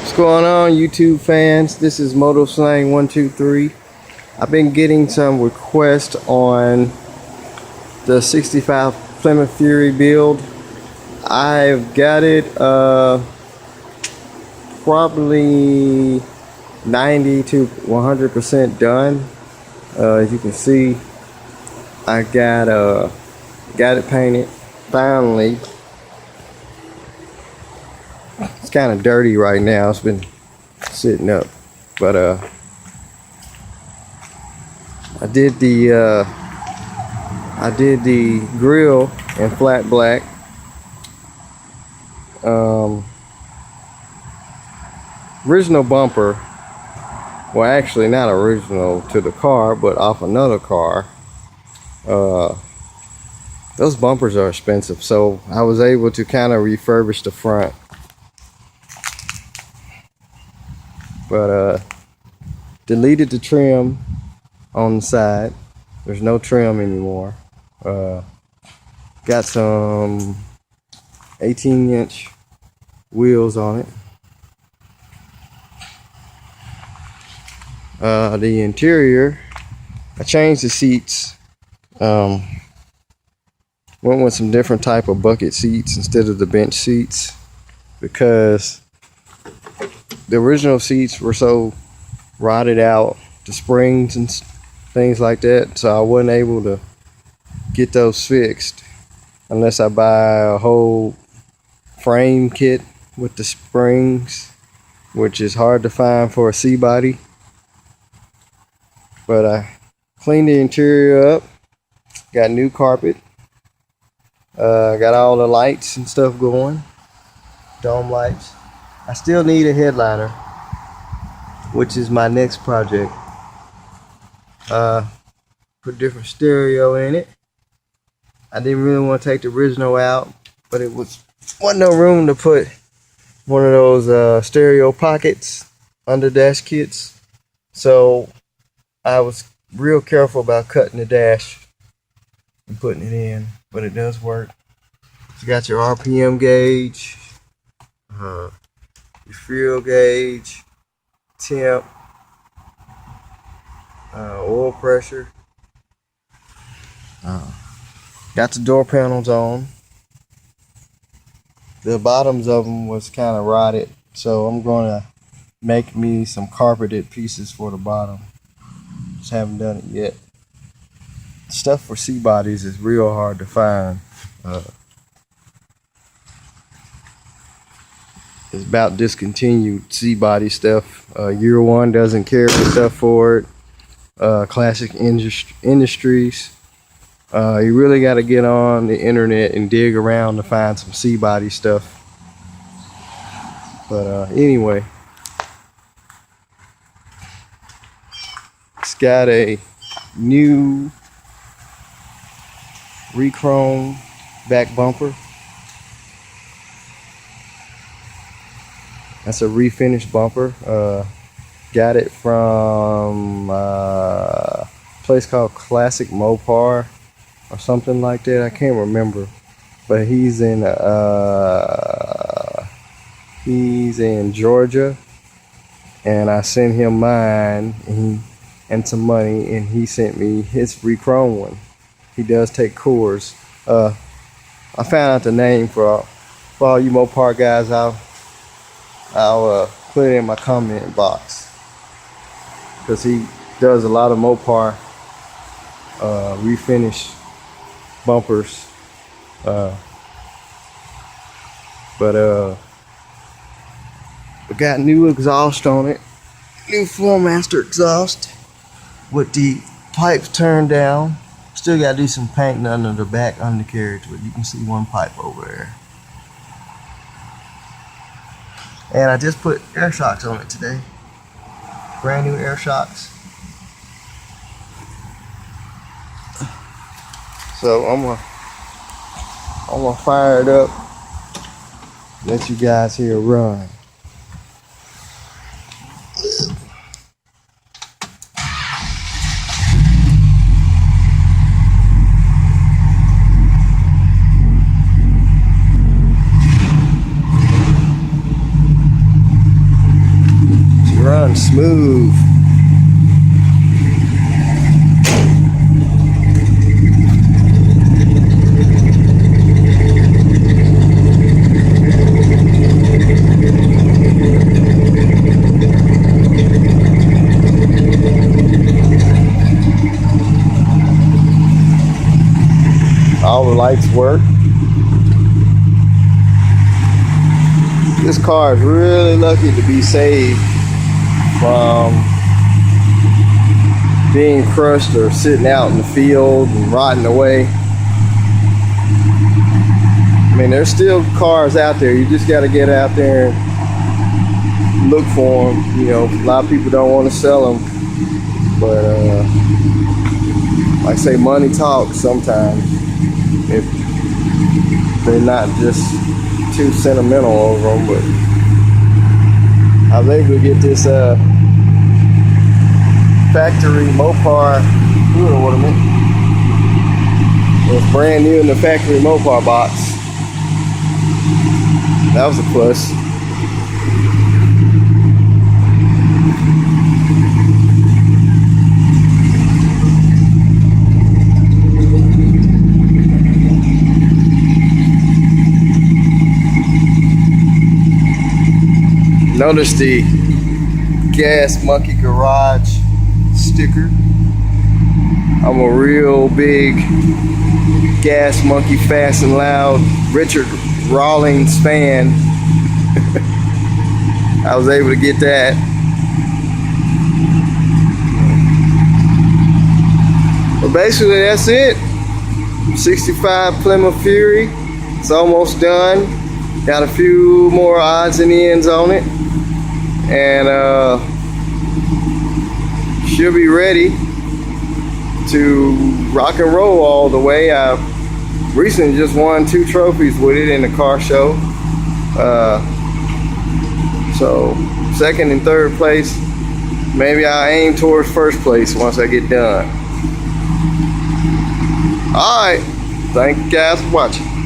What's going on, YouTube fans? This is MotoSlang123. I've been getting some requests on the 65 Plymouth Fury build. I've got it probably 90 to 100% done. As you can see, I got it painted finally. It's kind of dirty right now. It's been sitting up, but I did the grill in flat black. Original bumper. Well, actually not original to the car, but off another car. Those bumpers are expensive, so I was able to kind of refurbish the front. But deleted the trim on the side. There's no trim anymore. Got some 18-inch wheels on it. The interior, I changed the seats. Went with some different type of bucket seats instead of the bench seats, because the original seats were so rotted out, the springs and things like that, so I wasn't able to get those fixed unless I buy a whole frame kit with the springs, which is hard to find for a C body. But I cleaned the interior up, got new carpet, got all the lights and stuff going, dome lights. I still need a headliner, which is my next project. Put different stereo in it. I didn't really want to take the original out, but it wasn't no room to put one of those stereo pockets under dash kits. So I was real careful about cutting the dash and putting it in, but it does work. You got your RPM gauge, your fuel gauge, temp, oil pressure. Got the door panels on. The bottoms of them was kind of rotted, so I'm going to make me some carpeted pieces for the bottom. Just haven't done it yet. Stuff for C bodies is real hard to find. It's about discontinued C body stuff. Year One doesn't carry stuff for it. Classic Industries. You really got to get on the internet and dig around to find some C body stuff. But anyway, it's got a new re-chrome back bumper. That's a refinished bumper. Got it from a place called Classic Mopar or something like that. I can't remember, but he's in Georgia, and I sent him mine and some money, and he sent me his re-chrome one. He does take cores. I found out the name for all you Mopar guys. I'll put it in my comment box, because he does a lot of Mopar refinish bumpers. We got new exhaust on it, new Flowmaster exhaust with the pipes turned down. Still got to do some painting under the back undercarriage, but you can see one pipe over there. And I just put air shocks on it today. Brand new air shocks. So I'm gonna fire it up. Let you guys hear it run. runs smooth. All the lights work. This car is really lucky to be saved from being crushed or sitting out in the field and rotting away. I mean, there's still cars out there. You just got to get out there and look for them. You know, a lot of people don't want to sell them, but like I say, money talks sometimes. If they're not just too sentimental over them. But I was able to get this factory Mopar fluid ornament. It was brand new in the factory Mopar box. That was a plus. Notice the Gas Monkey Garage sticker. I'm a real big Gas Monkey Fast and Loud Richard Rawlings fan. I was able to get that. But basically that's it. 65 Plymouth Fury. It's almost done. Got a few more odds and ends on it. And she'll be ready to rock and roll all the way. I recently just won 2 trophies with it in the car show. So second and third place. Maybe I'll aim towards first place once I get done. Alright, thank you guys for watching.